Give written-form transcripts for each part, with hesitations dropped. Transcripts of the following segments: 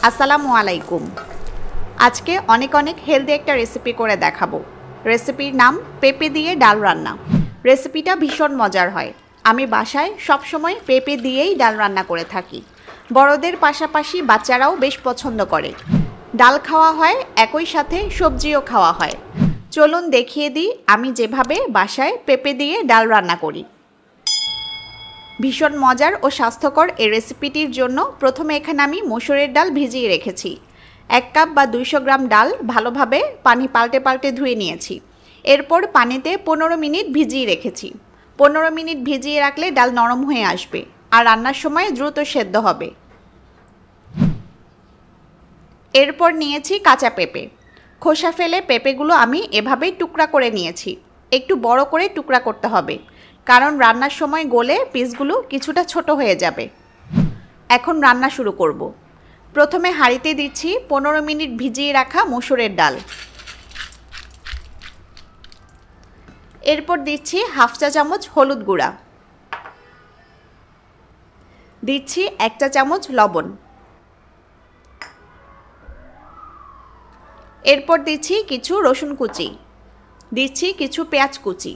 আসসালামু আলাইকুম। আজকে অনেক হেলদি একটা রেসিপি করে দেখাবো। রেসিপির নাম পেঁপে দিয়ে ডাল রান্না। রেসিপিটা ভীষণ মজার হয়। আমি বাসায় সবসময় পেঁপে দিয়েই ডাল রান্না করে থাকি। বড়দের পাশাপাশি বাচ্চারাও বেশ পছন্দ করে। ডাল খাওয়া হয়, একই সাথে সবজিও খাওয়া হয়। চলুন দেখিয়ে দিই আমি যেভাবে বাসায় পেঁপে দিয়ে ডাল রান্না করি। ভীষণ মজার ও স্বাস্থ্যকর এই রেসিপিটির জন্য প্রথমে এখানে আমি মসুরের ডাল ভিজিয়ে রেখেছি। 1 কাপ বা 200 গ্রাম ডাল ভালোভাবে পানি পাল্টে ধুয়ে নিয়েছি। এরপর পানিতে 15 মিনিট ভিজিয়ে রেখেছি। 15 মিনিট ভিজিয়ে রাখলে ডাল নরম হয়ে আসবে আর রান্নার সময় দ্রুত সেদ্ধ হবে। এরপর নিয়েছি কাঁচা পেঁপে। খোসা ফেলে পেঁপেগুলো আমি এভাবেই টুকরা করে নিয়েছি। একটু বড় করে টুকরা করতে হবে, কারণ রান্নার সময় গলে পিসগুলো কিছুটা ছোট হয়ে যাবে। এখন রান্না শুরু করব। প্রথমে হাঁড়িতে দিচ্ছি 15 মিনিট ভিজিয়ে রাখা মসুরের ডাল। এরপর দিচ্ছি হাফ চা চামচ হলুদ গুঁড়া, দিচ্ছি 1 চা চামচ লবণ, এরপর দিচ্ছি কিছু রসুন কুচি, দিচ্ছি কিছু পেঁয়াজ কুচি,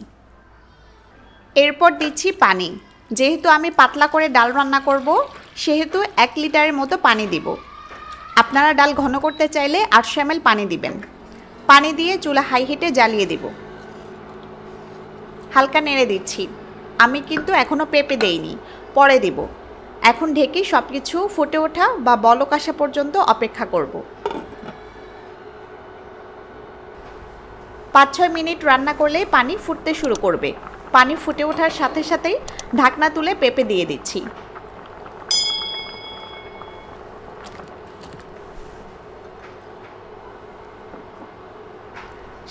এরপর দিচ্ছি পানি। যেহেতু আমি পাতলা করে ডাল রান্না করব, সেহেতু 1 লিটারের মতো পানি দিব। আপনারা ডাল ঘন করতে চাইলে 800 ml পানি দিবেন। পানি দিয়ে চুলা হাই হিটে জ্বালিয়ে দিব। হালকা নেড়ে দিচ্ছি। আমি কিন্তু এখনও পেঁপে দেইনি, পরে দিব। এখন ঢেকে সব কিছু ফুটে ওঠা বা বলক আসা পর্যন্ত অপেক্ষা করব। 5-6 মিনিট রান্না করলে পানি ফুটতে শুরু করবে। পানি ফুটে ওঠার সাথে সাথেই ঢাকনা তুলে পেঁপে দিয়ে দিচ্ছি।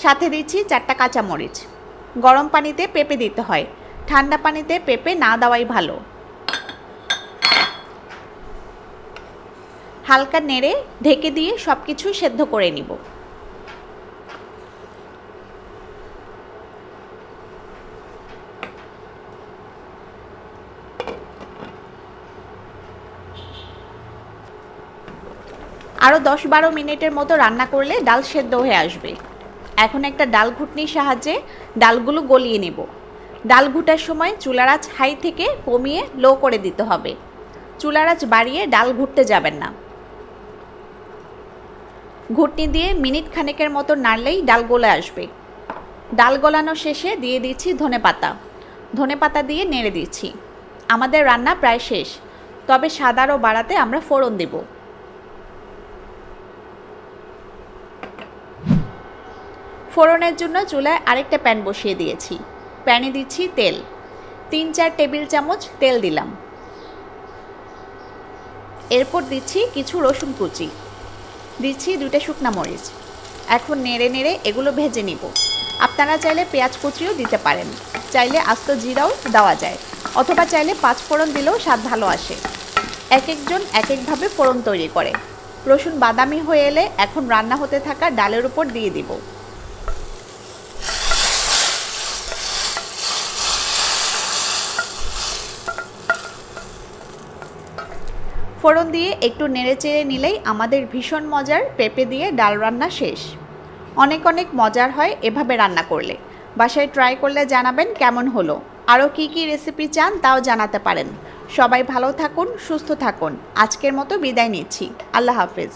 সাথে দিচ্ছি 4টা কাঁচামরিচ। গরম পানিতে পেঁপে দিতে হয়, ঠান্ডা পানিতে পেঁপে না দেওয়াই ভালো। হালকা নেড়ে ঢেকে দিয়ে সব কিছু সেদ্ধ করে নিব। আরও 10-12 মিনিটের মতো রান্না করলে ডাল সেদ্ধ হয়ে আসবে। এখন একটা ডাল ঘুটনির সাহায্যে ডালগুলো গলিয়ে নেব। ডাল ঘুটার সময় চুলার আঁচ হাই থেকে কমিয়ে লো করে দিতে হবে। চুলার আঁচ বাড়িয়ে ডাল ঘুটতে যাবেন না। ঘুটনি দিয়ে মিনিট খানেকের মতো নাড়লেই ডাল গলে আসবে। ডাল গলানো শেষে দিয়ে দিচ্ছি ধনেপাতা। ধনেপাতা দিয়ে নেড়ে দিচ্ছি। আমাদের রান্না প্রায় শেষ, তবে স্বাদ আরও বাড়াতে আমরা ফোড়ন দেব। ফোড়নের জন্য চুলায় আরেকটা প্যান বসিয়ে দিয়েছি। প্যানে দিচ্ছি তেল। 3-4 টেবিল চামচ তেল দিলাম। এরপর দিচ্ছি কিছু রসুন কুচি, দিচ্ছি 2টা শুকনা মরিচ। এখন নেড়ে এগুলো ভেজে নিব। আপনারা চাইলে পেঁয়াজ কুচিও দিতে পারেন, চাইলে আস্ত জিরাও দেওয়া যায়, অথবা চাইলে 5 ফোড়ন দিলেও স্বাদ ভালো আসে। এক একজন এক একভাবে ফোড়ন তৈরি করে। রসুন বাদামি হয়ে এলে এখন রান্না হতে থাকা ডালের উপর দিয়ে দিব। ফোড়ন দিয়ে একটু নেড়েচেড়ে নিলেই আমাদের ভীষণ মজার পেঁপে দিয়ে ডাল রান্না শেষ। অনেক মজার হয় এভাবে রান্না করলে। বাসায় ট্রাই করলে জানাবেন কেমন হলো। আরও কি রেসিপি চান তাও জানাতে পারেন। সবাই ভালো থাকুন, সুস্থ থাকুন। আজকের মতো বিদায় নিচ্ছি। আল্লাহ হাফেজ।